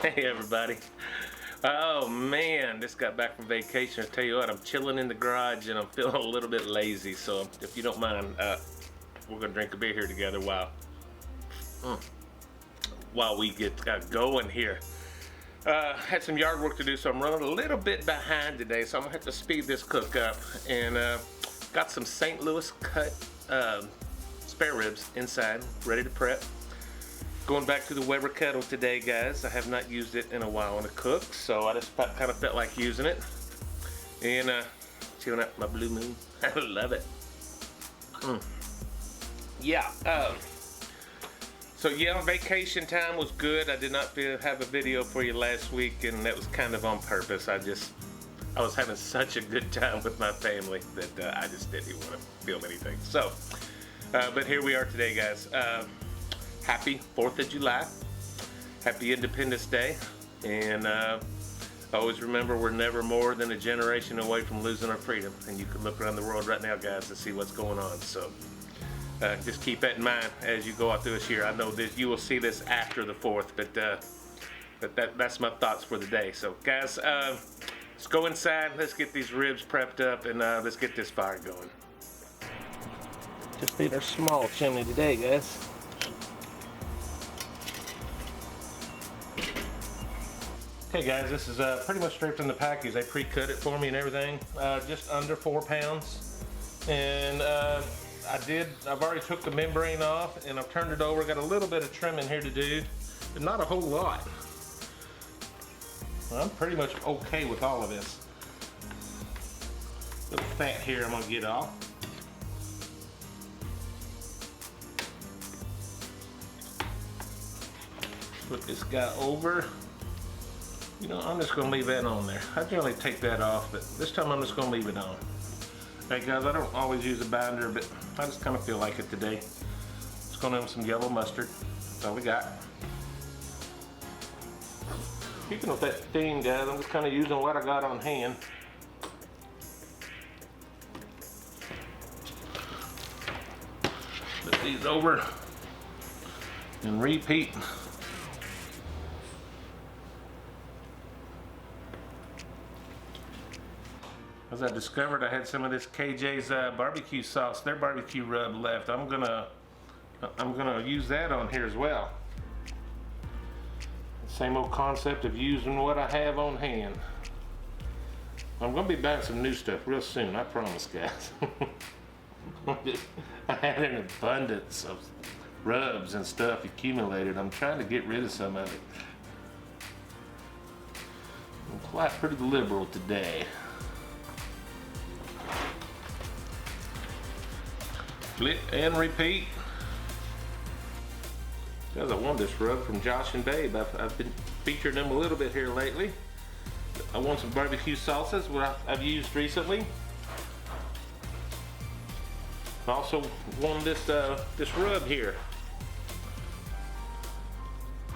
Hey everybody. Oh man, just got back from vacation. I tell you what, I'm chilling in the garage and I'm feeling a little bit lazy. So if you don't mind, we're gonna drink a beer here together while we get going here. Had some yard work to do, so I'm running a little bit behind today. So I'm gonna have to speed this cook up. And got some St. Louis cut spare ribs inside, ready to prep. Going back to the Weber kettle today, guys. I have not used it in a while in a cook, so I just kind of felt like using it. And chilling out my blue moon. I love it. Yeah. So yeah, vacation time was good. I did not have a video for you last week, and that was kind of on purpose. I was having such a good time with my family that I just didn't even want to film anything. So, but here we are today, guys. Happy 4th of July. Happy Independence Day. And always remember, we're never more than a generation away from losing our freedom. And you can look around the world right now, guys, to see what's going on. So just keep that in mind as you go out through this year. I know that you will see this after the 4th, but that's my thoughts for the day. So guys, let's go inside. Let's get these ribs prepped up, and let's get this fire going. Just need our small chimney today, guys. Okay guys, this is pretty much straight from the package. They pre-cut it for me and everything. Just under 4 pounds. And I've already took the membrane off and I've turned it over. Got a little bit of trimming here to do, but not a whole lot. Well, I'm pretty much okay with all of this. Little fat here I'm gonna get off. Put this guy over. You know, I'm just gonna leave that on there. I generally take that off, but this time I'm just gonna leave it on. Hey guys, I don't always use a binder, but I just kind of feel like it today. Just gonna have some yellow mustard. That's all we got. Speaking of that theme, guys, I'm just kind of using what I got on hand. Put these over and repeat. As I discovered, I had some of this KJ's barbecue sauce, their barbecue rub left. I'm gonna use that on here as well. Same old concept of using what I have on hand. I'm gonna be buying some new stuff real soon, I promise, guys. I had an abundance of rubs and stuff accumulated. I'm trying to get rid of some of it. I'm quite pretty liberal today. Flip and repeat. Guys, I won this rub from Josh and Babe. I've been featuring them a little bit here lately. I want some barbecue sauces, what I've used recently. I also won this rub here.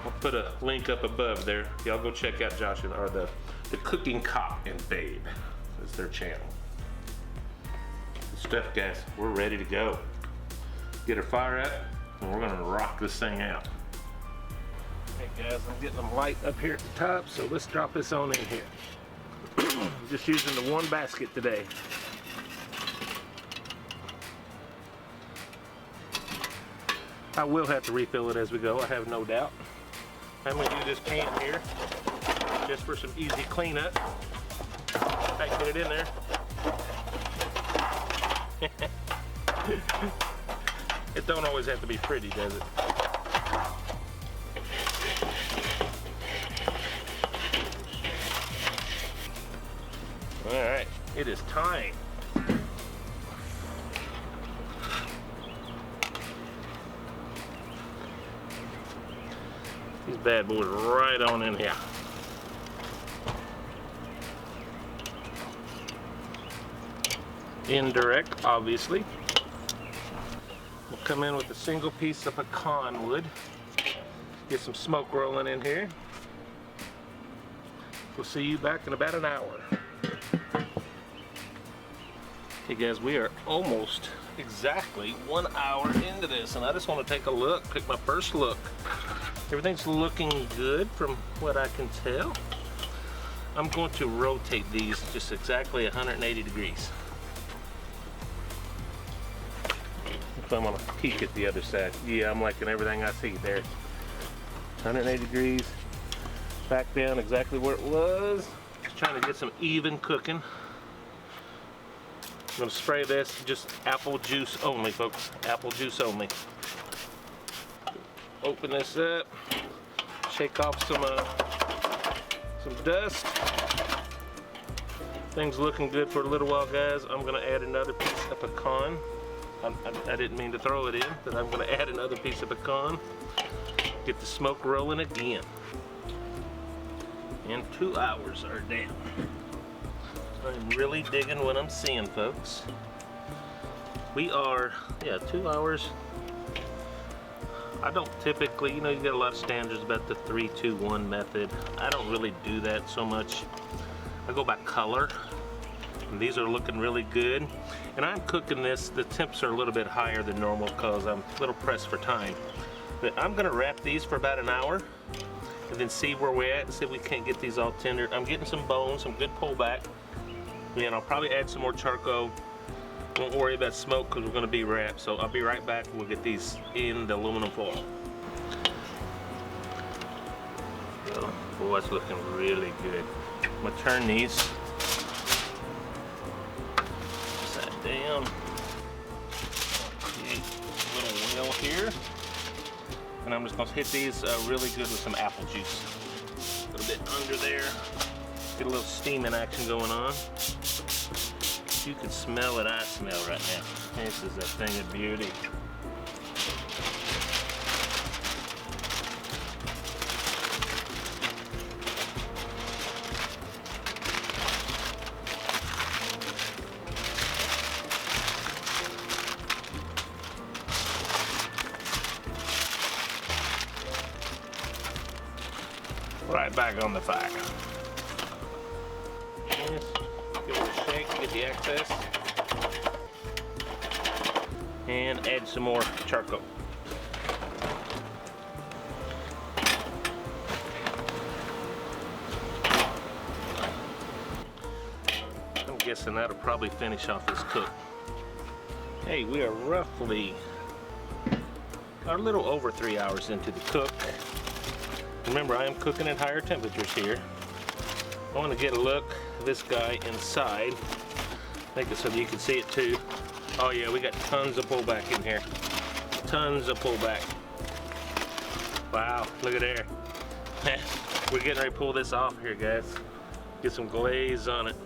I'll put a link up above there. Y'all go check out Josh and the Cooking Cop and Babe. That's their channel. Stuff, guys, we're ready to go. Get our fire up and we're gonna rock this thing out. Hey guys, I'm getting them light up here at the top, so let's drop this on in here. Just using the one basket today. I will have to refill it as we go, I have no doubt. I'm gonna do this pan here just for some easy cleanup. I can get it in there. It don't always have to be pretty, does it? Alright, it is time. These bad boys right on in here. Indirect, obviously. We'll come in with a single piece of pecan wood. Get some smoke rolling in here. We'll see you back in about an hour. Hey guys, we are almost exactly 1 hour into this, and I just want to take a look, pick my first look. Everything's looking good from what I can tell. I'm going to rotate these just exactly 180 degrees. So I'm gonna peek at the other side. Yeah, I'm liking everything I see there. 180 degrees, back down exactly where it was. Just trying to get some even cooking. I'm gonna spray this just apple juice only, folks. Apple juice only. Open this up, shake off some dust. Things looking good for a little while, guys. I'm gonna add another piece of pecan. I didn't mean to throw it in, but I'm gonna add another piece of pecan. Get the smoke rolling again. And 2 hours are down. I'm really digging what I'm seeing, folks. We are, yeah, 2 hours. I don't typically, you know, you get a lot of standards about the 3-2-1 method. I don't really do that so much. I go by color. And these are looking really good. And I'm cooking this, the temps are a little bit higher than normal because I'm a little pressed for time. But I'm gonna wrap these for about an hour and then see where we're at and see if we can't get these all tender. I'm getting some bones, some good pullback. And I'll probably add some more charcoal. Don't worry about smoke because we're gonna be wrapped. So I'll be right back and we'll get these in the aluminum foil. So, boy, it's looking really good. I'm gonna turn these upside down. Create a little well here. And I'm just gonna hit these really good with some apple juice. A little bit under there. Get a little steaming action going on. You can smell what I smell right now. This is a thing of beauty. Right back on the fire. Yes. Give it a shake to get the excess. And add some more charcoal. I'm guessing that'll probably finish off this cook. Hey, we are roughly a little over 3 hours into the cook. Remember, I am cooking at higher temperatures here. I want to get a look at this guy inside. Make it so that you can see it too. Oh yeah, we got tons of pullback in here. Tons of pullback. Wow, look at there. We're getting ready to pull this off here, guys. Get some glaze on it.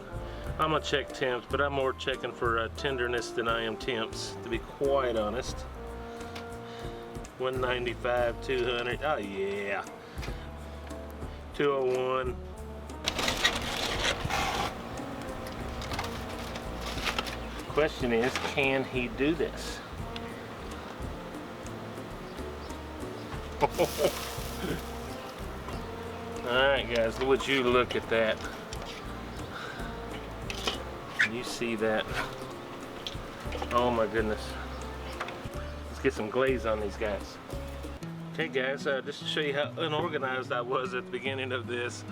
I'm gonna check temps, but I'm more checking for tenderness than I am temps, to be quite honest. 195, 200, oh yeah. 201. Question is, can he do this? Alright guys, would you look at that? Can you see that? Oh my goodness. Let's get some glaze on these guys. Okay guys, just to show you how unorganized I was at the beginning of this,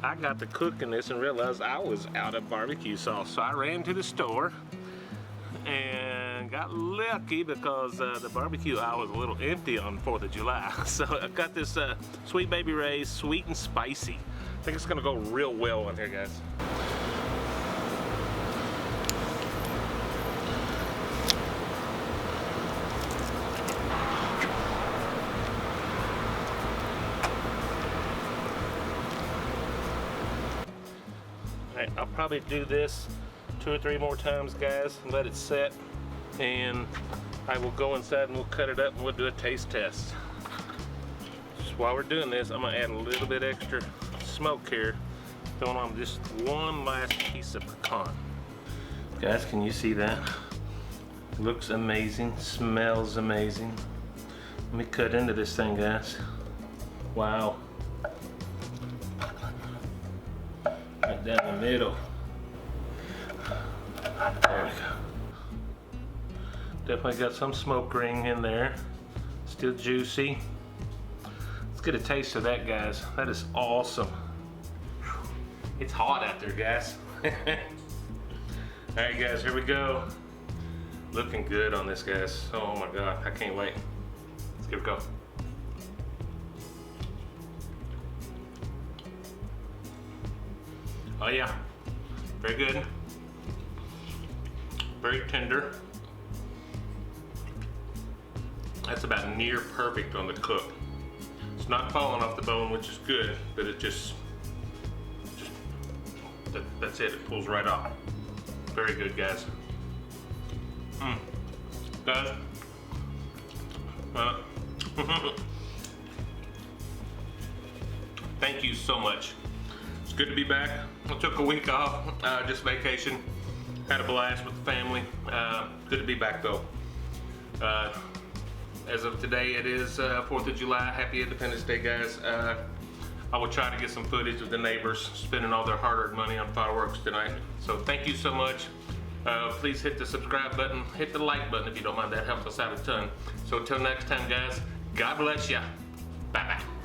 I got to cooking this and realized I was out of barbecue sauce. So I ran to the store and got lucky because the barbecue aisle was a little empty on 4th of July. So I got this Sweet Baby Ray's sweet and spicy. I think it's gonna go real well on here, guys. Alright, I'll probably do this 2 or 3 more times, guys, and let it set. And I will go inside and we'll cut it up and we'll do a taste test. Just while we're doing this, I'm gonna add a little bit extra smoke here, throwing on just one last piece of pecan. Guys, can you see that? Looks amazing, smells amazing. Let me cut into this thing, guys. Wow. Right down the middle. There we go. Definitely got some smoke ring in there. Still juicy. Let's get a taste of that, guys. That is awesome. It's hot out there, guys. All right, guys, here we go. Looking good on this, guys. Oh my God, I can't wait. Let's give it a go. Oh yeah, very good. Very tender. That's about near perfect on the cook. It's not falling off the bone, which is good, but it that's it, it pulls right off. Very good, guys. Guys, thank you so much. It's good to be back. I took a week off, just vacation. Had a blast with the family. Good to be back though. As of today, it is 4th of July. Happy Independence Day, guys. I will try to get some footage of the neighbors spending all their hard-earned money on fireworks tonight. So thank you so much. Please hit the subscribe button, hit the like button if you don't mind. That helps us out a ton. So until next time, guys, God bless ya. Bye-bye.